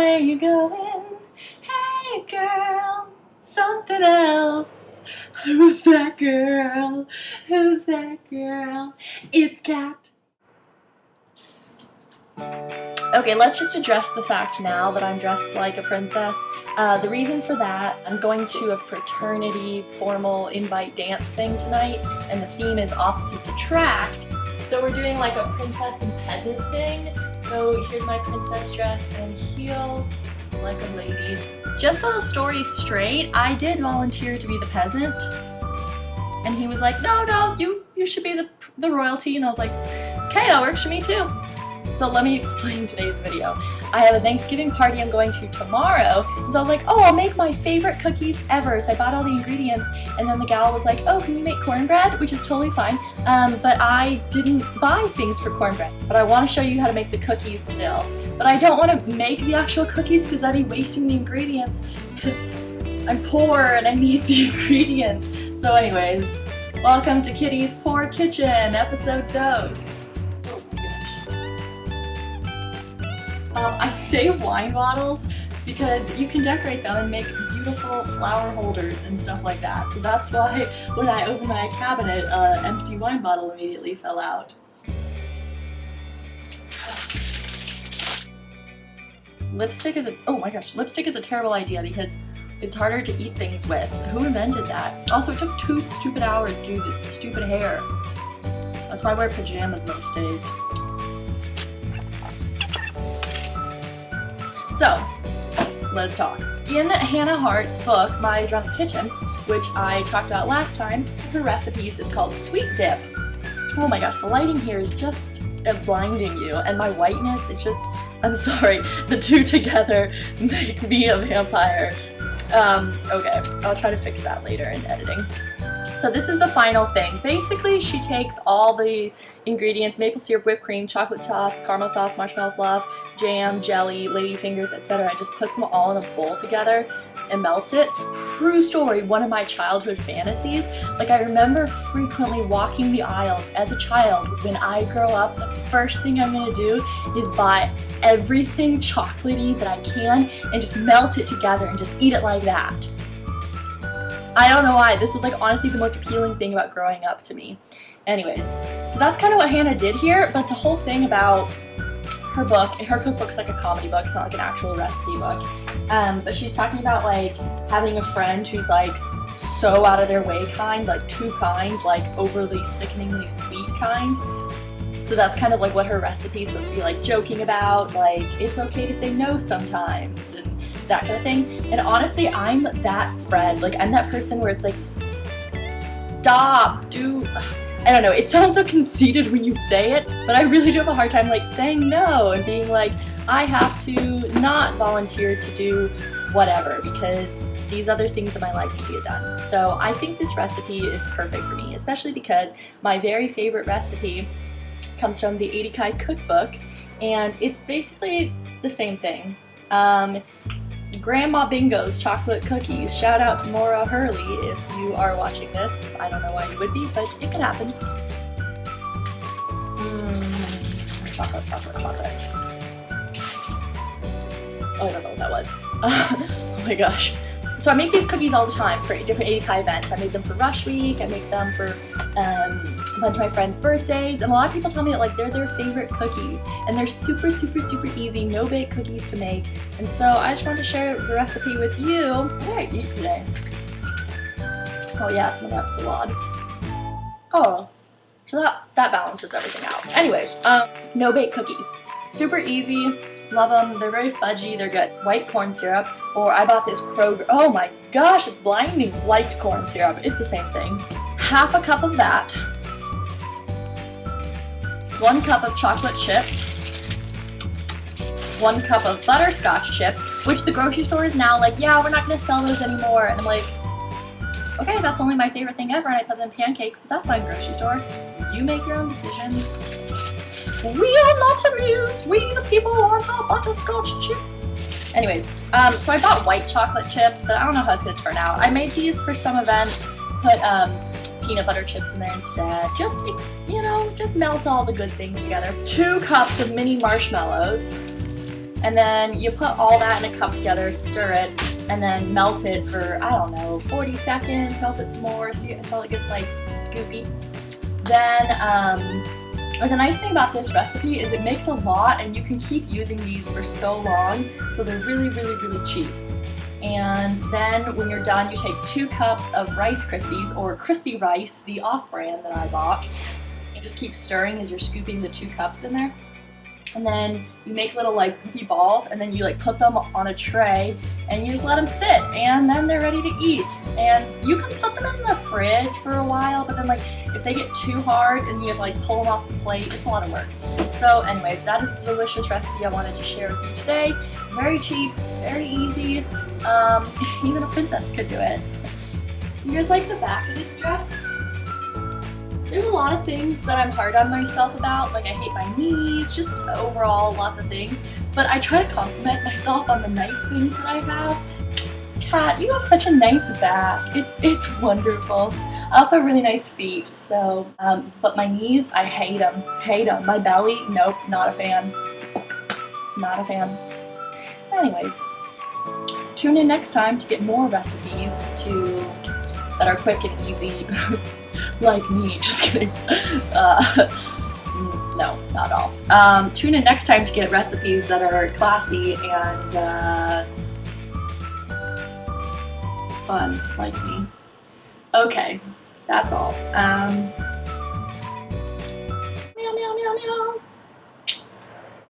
where you going? Hey girl, something else. Who's that girl? Who's that girl? It's Cat. Okay, let's just address the fact now that I'm dressed like a princess. The reason for that, I'm going to a fraternity formal invite dance thing tonight, and the theme is opposites attract. So we're doing like a princess and peasant thing. So here's my princess dress and heels, like a lady. Just so the story's straight, I did volunteer to be the peasant. And he was like, no, you should be the royalty. And I was like, okay, that works for me too. So let me explain today's video. I have a Thanksgiving party I'm going to tomorrow, and so I was like, oh, I'll make my favorite cookies ever. So I bought all the ingredients, and then the gal was like, oh, can you make cornbread? Which is totally fine, but I didn't buy things for cornbread. But I want to show you how to make the cookies still. But I don't want to make the actual cookies because that'd be wasting the ingredients, because I'm poor and I need the ingredients. So anyways, welcome to Kitty's Poor Kitchen, episode dose. I say wine bottles because you can decorate them and make beautiful flower holders and stuff like that. So that's why when I opened my cabinet, an empty wine bottle immediately fell out. Lipstick is a terrible idea because it's harder to eat things with. Who invented that? Also, it took 2 stupid hours to do this stupid hair. That's why I wear pajamas most days. So, let's talk. In Hannah Hart's book, My Drunk Kitchen, which I talked about last time, her recipes is called Sweet Dip. Oh my gosh, the lighting here is just blinding you, and my whiteness, it's just, I'm sorry, the two together make me a vampire. Okay, I'll try to fix that later in editing. So this is the final thing. Basically, she takes all the ingredients, maple syrup, whipped cream, chocolate sauce, caramel sauce, marshmallow fluff, jam, jelly, ladyfingers, etc. and just puts them all in a bowl together and melts it. True story, one of my childhood fantasies. Like, I remember frequently walking the aisles as a child. When I grow up, the first thing I'm gonna do is buy everything chocolatey that I can and just melt it together and just eat it like that. I don't know why, this was like honestly the most appealing thing about growing up to me. Anyways, so that's kind of what Hannah did here, but the whole thing about her book, her cookbook's like a comedy book, it's not like an actual recipe book. But she's talking about like having a friend who's like so out of their way kind, like too kind, like overly sickeningly sweet kind. So that's kind of like what her recipe is supposed to be like joking about, like it's okay to say no sometimes, and that kind of thing. And honestly, I'm that friend. Like, I'm that person where it's like, stop, dude. I don't know, it sounds so conceited when you say it, but I really do have a hard time like saying no and being like, I have to not volunteer to do whatever because these other things in my life need to get done. So I think this recipe is perfect for me, especially because my very favorite recipe comes from the 80 Kai cookbook, and it's basically the same thing. Grandma Bingo's chocolate cookies. Shout out to Maura Hurley if you are watching this. I don't know why you would be, but it could happen. Chocolate. Oh, I don't know what that was. Oh my gosh. So I make these cookies all the time for different 80 Kai events. I made them for Rush Week, I make them for a bunch of my friends' birthdays, and a lot of people tell me that like they're their favorite cookies, and they're super easy, no-bake cookies to make. And so I just wanted to share the recipe with you. What did I eat today? Oh yeah, some of that salad. Oh, so that balances everything out. Anyways, no-bake cookies. Super easy. Love them. They're very fudgy. They're good. White corn syrup, or I bought this Kroger. Oh my gosh, it's blinding. Light corn syrup. It's the same thing. Half a cup of that. 1 cup of chocolate chips. 1 cup of butterscotch chips, which the grocery store is now like, yeah, we're not going to sell those anymore. And I'm like, okay, that's only my favorite thing ever, and I put them in pancakes, but that's fine, grocery store. You make your own decisions. We are not amused. We, the people, want our butterscotch chips. Anyways, so I bought white chocolate chips, but I don't know how it's going to turn out. I made these for some event, put peanut butter chips in there instead. Just, you know, just melt all the good things together. 2 cups of mini marshmallows. And then you put all that in a cup together, stir it, and then melt it for, I don't know, 40 seconds, melt it some more until it gets like goopy. Then, the nice thing about this recipe is it makes a lot and you can keep using these for so long, so they're really, really, really cheap. And then when you're done, you take 2 cups of Rice Krispies, or crispy rice, the off-brand that I bought. You just keep stirring as you're scooping the 2 cups in there. And then you make little like goopy balls, and then you like put them on a tray and you just let them sit, and then they're ready to eat. And you can put them in the fridge for a while, but then like if they get too hard and you have to like pull them off the plate, it's a lot of work. So anyways, that is the delicious recipe I wanted to share with you today. Very cheap, very easy. Even a princess could do it. Do you guys like the back of this dress? There's a lot of things that I'm hard on myself about, like I hate my knees, just overall lots of things, but I try to compliment myself on the nice things that I have. Kat, you have such a nice back. It's wonderful. I also have really nice feet, so, but my knees, I hate them. Hate them. My belly, nope, not a fan. Not a fan. Anyways, tune in next time to get more recipes that are quick and easy. Like me, just kidding. No, not all. Tune in next time to get recipes that are classy and fun, like me. Okay, that's all.